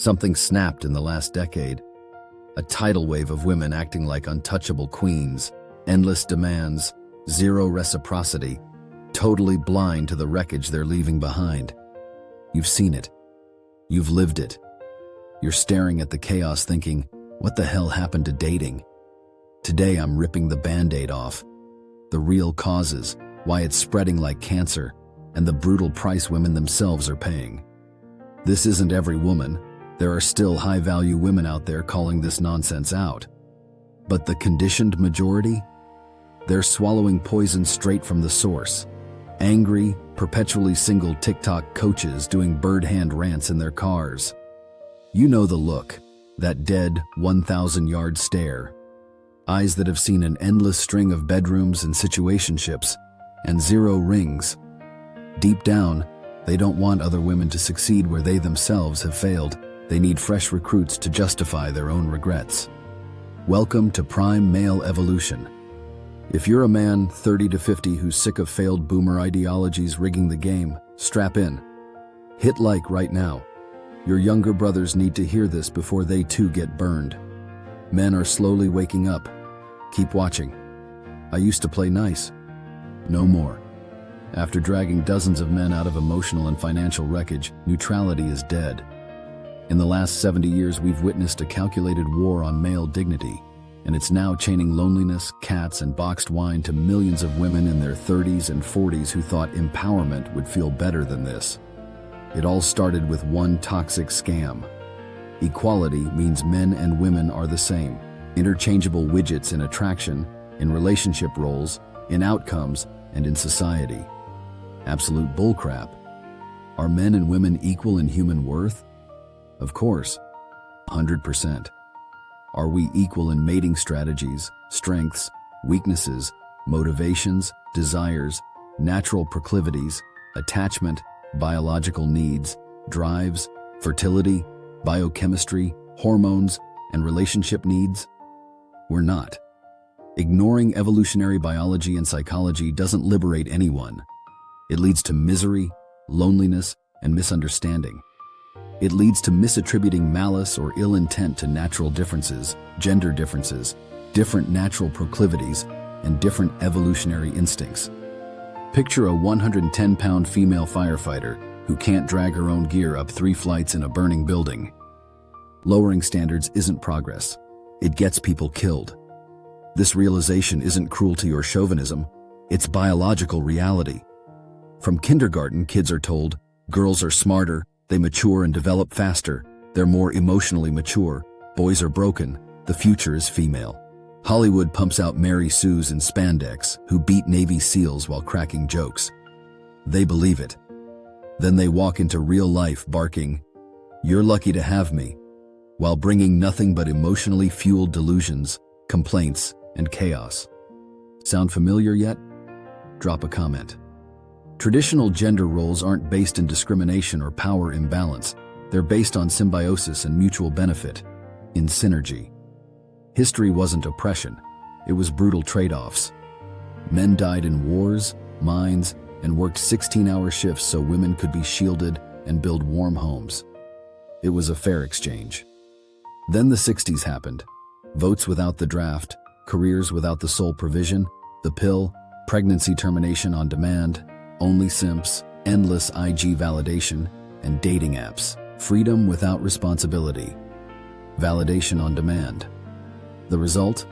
Something snapped in the last decade. A tidal wave of women acting like untouchable queens, endless demands, zero reciprocity, totally blind to the wreckage they're leaving behind. You've seen it. You've lived it. You're staring at the chaos thinking, what the hell happened to dating? Today I'm ripping the Band-Aid off. The real causes, why it's spreading like cancer, and the brutal price women themselves are paying. This isn't every woman. There are still high-value women out there calling this nonsense out. But the conditioned majority? They're swallowing poison straight from the source. Angry, perpetually single TikTok coaches doing bird hand rants in their cars. You know the look, that dead, 1,000-yard stare. Eyes that have seen an endless string of bedrooms and situationships, and zero rings. Deep down, they don't want other women to succeed where they themselves have failed. They need fresh recruits to justify their own regrets. Welcome to prime male evolution. If you're a man 30 to 50 who's sick of failed boomer ideologies rigging the game, strap in. Hit like right now. Your younger brothers need to hear this before they too get burned. Men are slowly waking up. Keep watching. I used to play nice. No more. After dragging dozens of men out of emotional and financial wreckage, neutrality is dead. In the last 70 years, we've witnessed a calculated war on male dignity, and it's now chaining loneliness, cats, and boxed wine to millions of women in their 30s and 40s who thought empowerment would feel better than this. It all started with one toxic scam. Equality means men and women are the same, interchangeable widgets in attraction, in relationship roles, in outcomes, and in society. Absolute bullcrap. Are men and women equal in human worth? Of course, 100%. Are we equal in mating strategies, strengths, weaknesses, motivations, desires, natural proclivities, attachment, biological needs, drives, fertility, biochemistry, hormones, and relationship needs? We're not. Ignoring evolutionary biology and psychology doesn't liberate anyone. It leads to misery, loneliness, and misunderstanding. It leads to misattributing malice or ill intent to natural differences, gender differences, different natural proclivities, and different evolutionary instincts. Picture a 110-pound female firefighter who can't drag her own gear up 3 flights in a burning building. Lowering standards isn't progress. It gets people killed. This realization isn't cruelty or chauvinism. It's biological reality. From kindergarten, kids are told, girls are smarter, they mature and develop faster, they're more emotionally mature, boys are broken, the future is female. Hollywood pumps out Mary Sues in spandex who beat Navy SEALs while cracking jokes. They believe it. Then they walk into real life barking, "You're lucky to have me," while bringing nothing but emotionally fueled delusions, complaints, and chaos. Sound familiar yet? Drop a comment. Traditional gender roles aren't based in discrimination or power imbalance. They're based on symbiosis and mutual benefit, in synergy. History wasn't oppression. It was brutal trade-offs. Men died in wars, mines, and worked 16-hour shifts so women could be shielded and build warm homes. It was a fair exchange. Then the 60s happened. Votes without the draft, careers without the sole provision, the pill, pregnancy termination on demand, only simps, endless IG validation, and dating apps. Freedom without responsibility. Validation on demand. The result?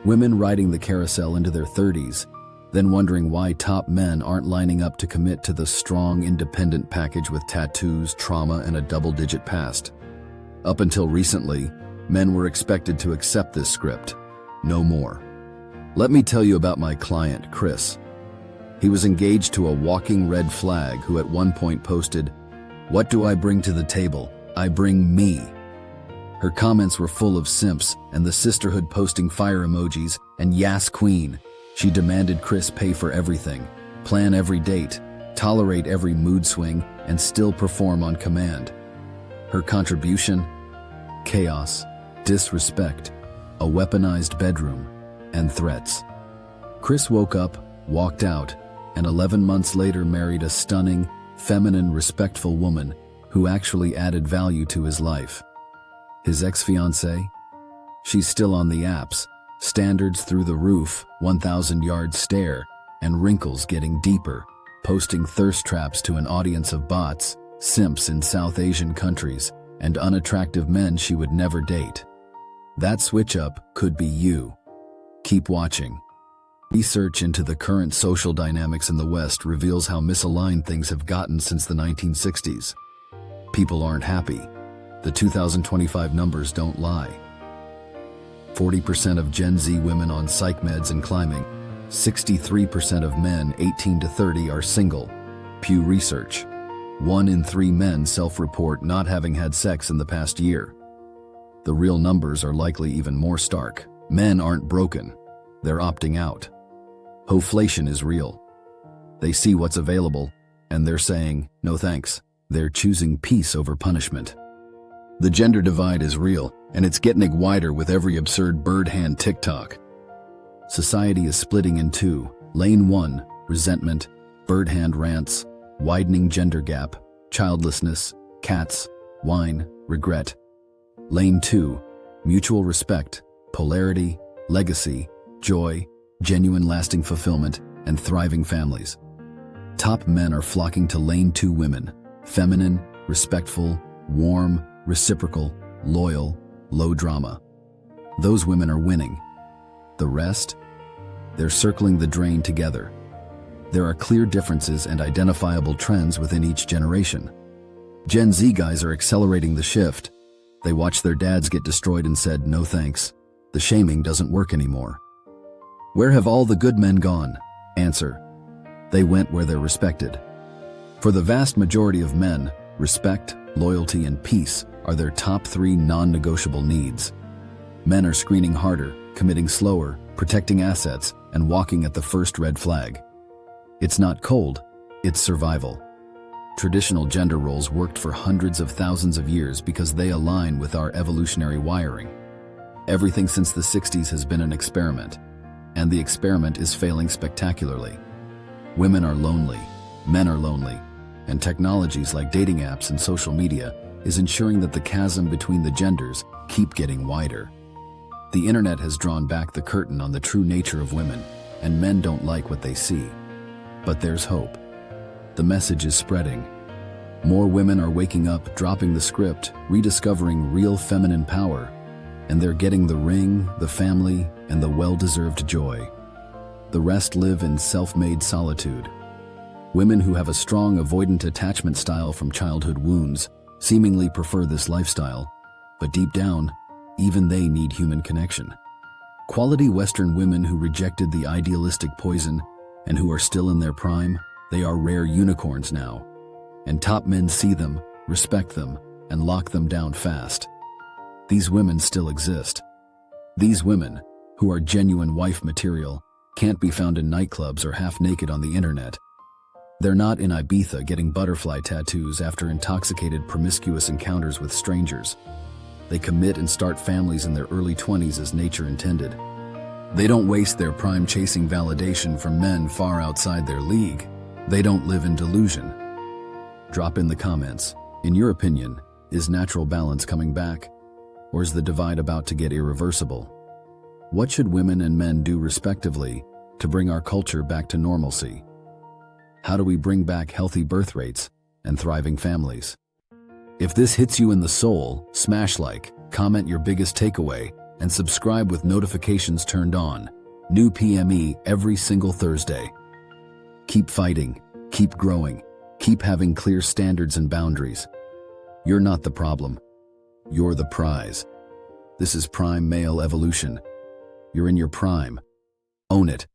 Women riding the carousel into their 30s, then wondering why top men aren't lining up to commit to the strong, independent package with tattoos, trauma, and a double-digit past. Up until recently, men were expected to accept this script. No more. Let me tell you about my client, Chris. He was engaged to a walking red flag who at one point posted, "What do I bring to the table? I bring me." Her comments were full of simps and the sisterhood posting fire emojis and "Yas Queen." She demanded Chris pay for everything, plan every date, tolerate every mood swing, and still perform on command. Her contribution? Chaos, disrespect, a weaponized bedroom, and threats. Chris woke up, walked out, and 11 months later married a stunning, feminine, respectful woman who actually added value to his life. His ex-fiancée? She's still on the apps, standards through the roof, 1,000-yard stare, and wrinkles getting deeper, posting thirst traps to an audience of bots, simps in South Asian countries, and unattractive men she would never date. That switch-up could be you. Keep watching. Research into the current social dynamics in the West reveals how misaligned things have gotten since the 1960s. People aren't happy. The 2025 numbers don't lie. 40% of Gen Z women on psych meds and climbing. 63% of men 18 to 30 are single. Pew Research. 1 in 3 men self-report not having had sex in the past year. The real numbers are likely even more stark. Men aren't broken. They're opting out. Hoflation is real. They see what's available, and they're saying, no thanks. They're choosing peace over punishment. The gender divide is real, and it's getting wider with every absurd bird hand TikTok. Society is splitting in two. Lane 1, resentment, bird hand rants, widening gender gap, childlessness, cats, wine, regret. Lane 2, mutual respect, polarity, legacy, joy, genuine lasting fulfillment, and thriving families. Top men are flocking to Lane 2 women, feminine, respectful, warm, reciprocal, loyal, low drama. Those women are winning. The rest? They're circling the drain together. There are clear differences and identifiable trends within each generation. Gen Z guys are accelerating the shift. They watched their dads get destroyed and said, no thanks. The shaming doesn't work anymore. Where have all the good men gone? Answer: they went where they're respected. For the vast majority of men, respect, loyalty, and peace are their top 3 non-negotiable needs. Men are screening harder, committing slower, protecting assets, and walking at the first red flag. It's not cold, it's survival. Traditional gender roles worked for hundreds of thousands of years because they align with our evolutionary wiring. Everything since the 60s has been an experiment, and the experiment is failing spectacularly. Women are lonely, men are lonely, and technologies like dating apps and social media is ensuring that the chasm between the genders keep getting wider. The internet has drawn back the curtain on the true nature of women, and men don't like what they see. But there's hope. The message is spreading. More women are waking up, dropping the script, rediscovering real feminine power, and they're getting the ring, the family, and the well-deserved joy. The rest live in self-made solitude. Women who have a strong avoidant attachment style from childhood wounds seemingly prefer this lifestyle, but deep down, even they need human connection. Quality Western women who rejected the idealistic poison and who are still in their prime, they are rare unicorns now. And top men see them, respect them, and lock them down fast. These women still exist. These women, who are genuine wife material, can't be found in nightclubs or half-naked on the internet. They're not in Ibiza getting butterfly tattoos after intoxicated promiscuous encounters with strangers. They commit and start families in their early 20s as nature intended. They don't waste their prime chasing validation from men far outside their league. They don't live in delusion. Drop in the comments. In your opinion, is natural balance coming back? Or is the divide about to get irreversible? What should women and men do respectively to bring our culture back to normalcy? How do we bring back healthy birth rates and thriving families? If this hits you in the soul, smash like, comment your biggest takeaway, and subscribe with notifications turned on. New PME every single Thursday. Keep fighting, keep growing, keep having clear standards and boundaries. You're not the problem. You're the prize. This is Prime Male Evolution. You're in your prime. Own it.